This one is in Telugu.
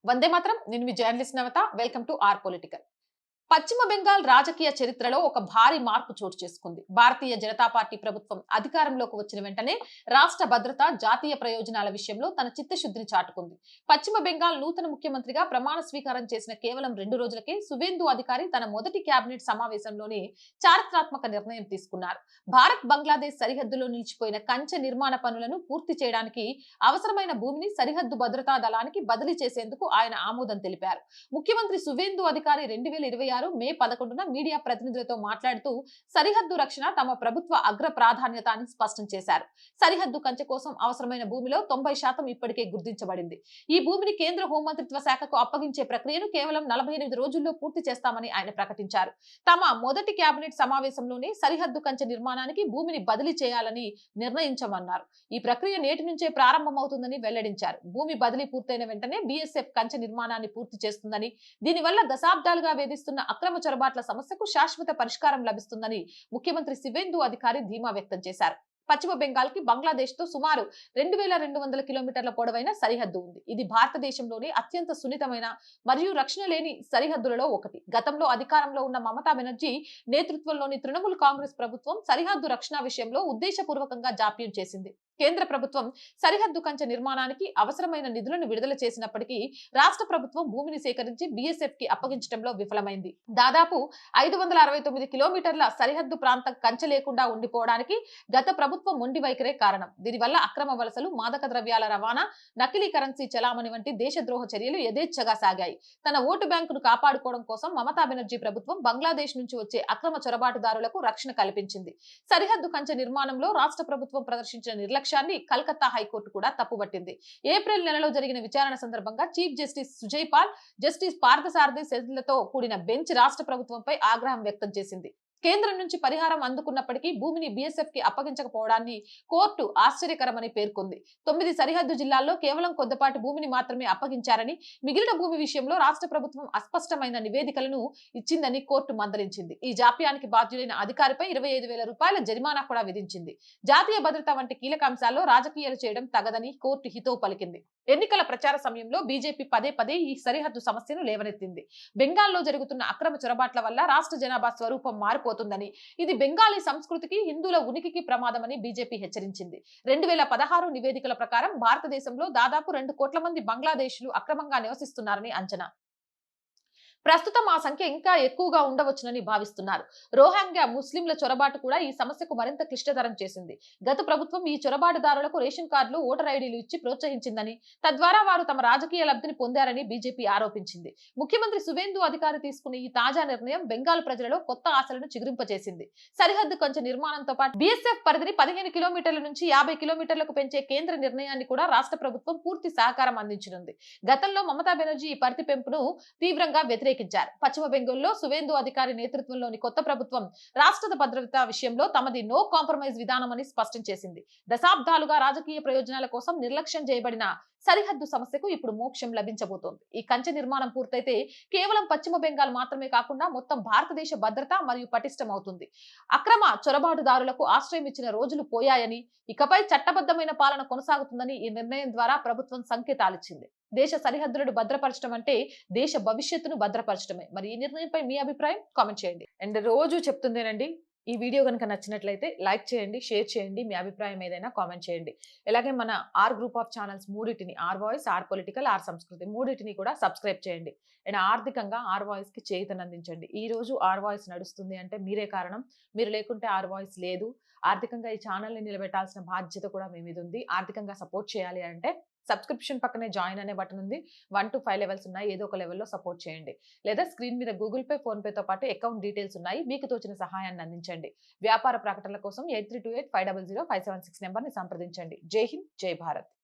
వందే మాత్రం. నేను మీ journalist Navata. Welcome to our political. Paschim Bengal రాజకీయ చరిత్రలో ఒక భారీ మార్పు చోటు చేసుకుంది. భారతీయ జనతా పార్టీ ప్రభుత్వం అధికారంలోకి వచ్చిన వెంటనే రాష్ట్ర భద్రత, జాతీయ ప్రయోజనాల విషయంలో తన చిత్తశుద్ధిని చాటుకుంది. పశ్చిమ బెంగాల్ నూతన ముఖ్యమంత్రిగా ప్రమాణ స్వీకారం చేసిన కేవలం 2 రోజులకే సువేందు అధికారి తన మొదటి కేబినెట్ సమావేశంలోనే చారిత్రాత్మక నిర్ణయం తీసుకున్నారు. భారత్ బంగ్లాదేశ్ సరిహద్దులో నిలిచిపోయిన కంచె నిర్మాణ పనులను పూర్తి చేయడానికి అవసరమైన భూమిని సరిహద్దు భద్రతా దళానికి బదిలీ చేసేందుకు ఆయన ఆమోదం తెలిపారు. ముఖ్యమంత్రి సువేందు అధికారి 2026 మే 11న మీడియా ప్రతినిధులతో మాట్లాడుతూ సరిహద్దు రక్షణ తమ ప్రభుత్వ అగ్ర ప్రాధాన్యత అని స్పష్టం చేశారు. సరిహద్దు కంచె కోసం అవసరమైన భూమిలో 90% ఇప్పటికే గుర్తించబడింది. ఈ భూమిని కేంద్ర హోంమంత్రిత్వ శాఖకు అప్పగించే ప్రక్రియను కేవలం 48 రోజుల్లో పూర్తి చేస్తామని ఆయన ప్రకటించారు. తమ మొదటి కేబినెట్ సమావేశంలోనే సరిహద్దు కంచె నిర్మాణానికి భూమిని బదిలీ చేయాలని నిర్ణయించామన్నారు. ఈ ప్రక్రియ నేటి నుంచే ప్రారంభమవుతుందని వెల్లడించారు. భూమి బదిలీ పూర్తయిన వెంటనే బీఎస్ఎఫ్ కంచె నిర్మాణాన్ని పూర్తి చేస్తుందని, దీనివల్ల దశాబ్దాలుగా వేధిస్తున్న అక్రమ చొరబాట్ల సమస్యకు శాశ్వత పరిష్కారం లభిస్తుందని ముఖ్యమంత్రి సువేందు అధికారి ధీమా వ్యక్తం చేశారు. పశ్చిమ బెంగాల్ కి బంగ్లాదేశ్ తో సుమారు 2200 కిలోమీటర్ల పొడవైన సరిహద్దు ఉంది. ఇది భారతదేశంలోని అత్యంత సున్నితమైన మరియు రక్షణ లేని సరిహద్దులలో ఒకటి. గతంలో అధికారంలో ఉన్న మమతా బెనర్జీ నేతృత్వంలోని తృణమూల్ కాంగ్రెస్ ప్రభుత్వం సరిహద్దు రక్షణ విషయంలో ఉద్దేశపూర్వకంగా జాప్యం చేసింది. కేంద్ర ప్రభుత్వం సరిహద్దు కంచె నిర్మాణానికి అవసరమైన నిధులను విడుదల చేసినప్పటికీ రాష్ట్ర ప్రభుత్వం భూమిని సేకరించి బీఎస్ఎఫ్ కి అప్పగించడంలో విఫలమైంది. దాదాపు 569 కిలోమీటర్ల సరిహద్దు ప్రాంతం కంచె లేకుండా ఉండిపోవడానికి గత ప్రభుత్వం మొండి వైఖరే కారణం. దీనివల్ల అక్రమ వలసలు, మాదక ద్రవ్యాల రవాణా, నకిలీ కరెన్సీ చలామణి వంటి దేశద్రోహ చర్యలు యథేచ్ఛగా సాగాయి. తన ఓటు బ్యాంకును కాపాడుకోవడం కోసం మమతా బెనర్జీ ప్రభుత్వం బంగ్లాదేశ్ నుంచి వచ్చే అక్రమ చొరబాటుదారులకు రక్షణ కల్పించింది. సరిహద్దు కంచె నిర్మాణంలో రాష్ట్ర ప్రభుత్వం ప్రదర్శించిన నిర్లక్ష్యాన్ని కలకత్తా హైకోర్టు కూడా తప్పుపట్టింది. ఏప్రిల్ నెలలో జరిగిన విచారణ సందర్భంగా chief justice Sujay Paul, justice Parthasarathi సెజ్లతో కూడిన బెంచ్ రాష్ట్ర ప్రభుత్వంపై ఆగ్రహం వ్యక్తం చేసింది. కేంద్రం నుంచి పరిహారం అందుకున్నప్పటికీ భూమిని బీఎస్ఎఫ్ కి అప్పగించకపోవడాన్ని కోర్టు ఆశ్చర్యకరమని పేర్కొంది. 9 సరిహద్దు జిల్లాల్లో కేవలం కొద్దిపాటి భూమిని మాత్రమే అప్పగించారని, మిగిలిన భూమి విషయంలో రాష్ట్ర ప్రభుత్వం అస్పష్టమైన నివేదికలను ఇచ్చిందని కోర్టు మందలించింది. ఈ జాప్యానికి బాధ్యులైన అధికారిపై 25,000 రూపాయల జరిమానా కూడా విధించింది. జాతీయ భద్రత వంటి కీలక అంశాల్లో రాజకీయాలు చేయడం తగదని కోర్టు హితవు పలికింది. ఎన్నికల ప్రచార సమయంలో బీజేపీ పదే పదే ఈ సరిహద్దు సమస్యను లేవనెత్తింది. బెంగాల్లో జరుగుతున్న అక్రమ చొరబాట్ల వల్ల రాష్ట్ర జనాభా స్వరూపం మారిపోతుందని, ఇది బెంగాలీ సంస్కృతికి, హిందువుల ఉనికికి ప్రమాదమని బీజేపీ హెచ్చరించింది. 2016 నివేదికల ప్రకారం భారతదేశంలో దాదాపు 2 కోట్ల మంది బంగ్లాదేశీయులు అక్రమంగా నివసిస్తున్నారని అంచనా. ప్రస్తుతం ఆ సంఖ్య ఇంకా ఎక్కువగా ఉండవచ్చునని భావిస్తున్నారు. రోహింగ్యా ముస్లింల చొరబాటు కూడా ఈ సమస్యకు మరింత క్లిష్టతరం చేసింది. గత ప్రభుత్వం ఈ చొరబాటుదారులకు రేషన్ కార్డులు, ఓటర్ ఐడీలు ఇచ్చి ప్రోత్సహించిందని, తద్వారా వారు తమ రాజకీయ లబ్ధిని పొందారని బీజేపీ ఆరోపించింది. ముఖ్యమంత్రి సువేందు అధికారి తీసుకున్న ఈ తాజా నిర్ణయం బెంగాల్ ప్రజలలో కొత్త ఆశలను చిగురింపచేసింది. సరిహద్దు కంచె నిర్మాణంతో పాటు బీఎస్ఎఫ్ పరిధిని 15 కిలోమీటర్ల నుంచి 50 కిలోమీటర్లకు పెంచే కేంద్ర నిర్ణయాన్ని కూడా రాష్ట్ర ప్రభుత్వం పూర్తి సహకారం అందించనుంది. గతంలో మమతా బెనర్జీ ఈ పరిధి పెంపును తీవ్రంగా వ్యతిరేకించారు. పశ్చిమ బెంగాల్లో సువేందు అధికారి నేతృత్వంలోని కొత్త ప్రభుత్వం రాష్ట్ర భద్రత విషయంలో తమది నో కాంప్రమైజ్ విధానమని స్పష్టం చేసింది. దశాబ్దాలుగా రాజకీయ ప్రయోజనాల కోసం నిర్లక్ష్యం చేయబడిన సరిహద్దు సమస్యకు ఇప్పుడు మోక్షం లభించబోతోంది. ఈ కంచె నిర్మాణం పూర్తయితే కేవలం పశ్చిమ బెంగాల్ మాత్రమే కాకుండా మొత్తం భారతదేశ భద్రత మరియు పటిష్టం అవుతుంది. అక్రమ చొరబాటుదారులకు ఆశ్రయం ఇచ్చిన రోజులు పోయాయని, ఇకపై చట్టబద్ధమైన పాలన కొనసాగుతుందని ఈ నిర్ణయం ద్వారా ప్రభుత్వం సంకేతాలిచ్చింది. దేశ సరిహద్దులను భద్రపరచడం అంటే దేశ భవిష్యత్తును భద్రపరచడమే. మరి ఈ నిర్ణయంపై మీ అభిప్రాయం కామెంట్ చేయండి. అండ్ రోజు చెప్తుందేనండి, ఈ వీడియో కనుక నచ్చినట్లయితే లైక్ చేయండి, షేర్ చేయండి, మీ అభిప్రాయం ఏదైనా కామెంట్ చేయండి. అలాగే మన ఆర్ గ్రూప్ ఆఫ్ ఛానల్స్ మూడింటిని, R voice, R political, R సంస్కృతి మూడింటిని కూడా సబ్స్క్రైబ్ చేయండి. అండ్ ఆర్థికంగా ఆర్ వాయిస్ కి చేయూతనందించండి. ఈ రోజు ఆర్ వాయిస్ నడుస్తుంది అంటే మీరే కారణం. మీరు లేకుంటే ఆర్ వాయిస్ లేదు. ఆర్థికంగా ఈ ఛానల్ని నిలబెట్టాల్సిన బాధ్యత కూడా మీ మీద ఉంది. ఆర్థికంగా సపోర్ట్ చేయాలి అంటే సబ్స్క్రిప్షన్ పక్కనే జాయిన్ అనే బటన్ ఉంది. 1 to 5 లెవెల్స్ ఉన్నాయి. ఏదో ఒక లెవెల్లో సపోర్ట్ చేయండి. లేదా స్క్రీన్ మీద గూగుల్ పే, ఫోన్ పేతో పాటు అకౌంట్ డీటెయిల్స్ ఉన్నాయి. మీకు తోచిన సహాయాన్ని అందించండి. వ్యాపార ప్రకటనల కోసం 8328500576 నెంబర్ని సంప్రదించండి. జై హింద్, జై భారత్.